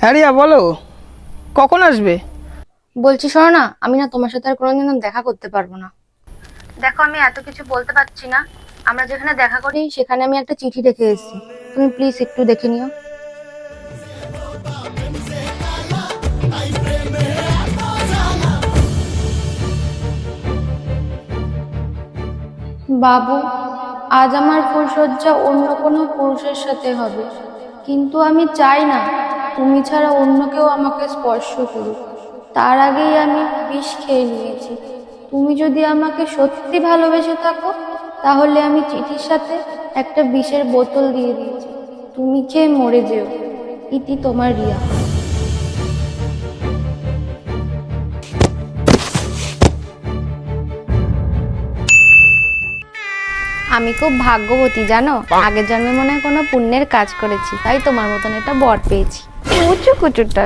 হ্যাঁ রিয়া বলো, কখন আসবে? বলছি শোনো না, আমি না তোমার সাথে আর কোনোদিনও দেখা করতে পারবো না। দেখো, আমি এত কিছু বলতে পারছি না। আমরা যেখানে দেখা করি সেখানে আমি একটা চিঠি রেখে এসেছি, তুমি প্লিজ একটু দেখে নিও। বাবু, আজ আমার ফুলশয্যা অন্য কোনো পুরুষের সাথে হবে, কিন্তু আমি চাই না তুমি ছাড়া অন্য কেউ আমাকে স্পর্শ করুক। তার আগেই আমি বিষ খেয়ে নিয়েছি। তুমি যদি আমাকে সত্যি ভালোবেসে থাকো, তাহলে আমি চিঠির সাথে একটা বিষের বোতল দিয়ে দিয়েছি, তুমি খেয়ে মরে যেও। ইতি তোমার রিয়া। আমি খুব ভাগ্যবতী জানো, আগের জন্মে মনে হয় কোনো পুণ্যের কাজ করেছি, তাই তোমার মতন একটা বর পেয়েছি। কুচু কুচুটা।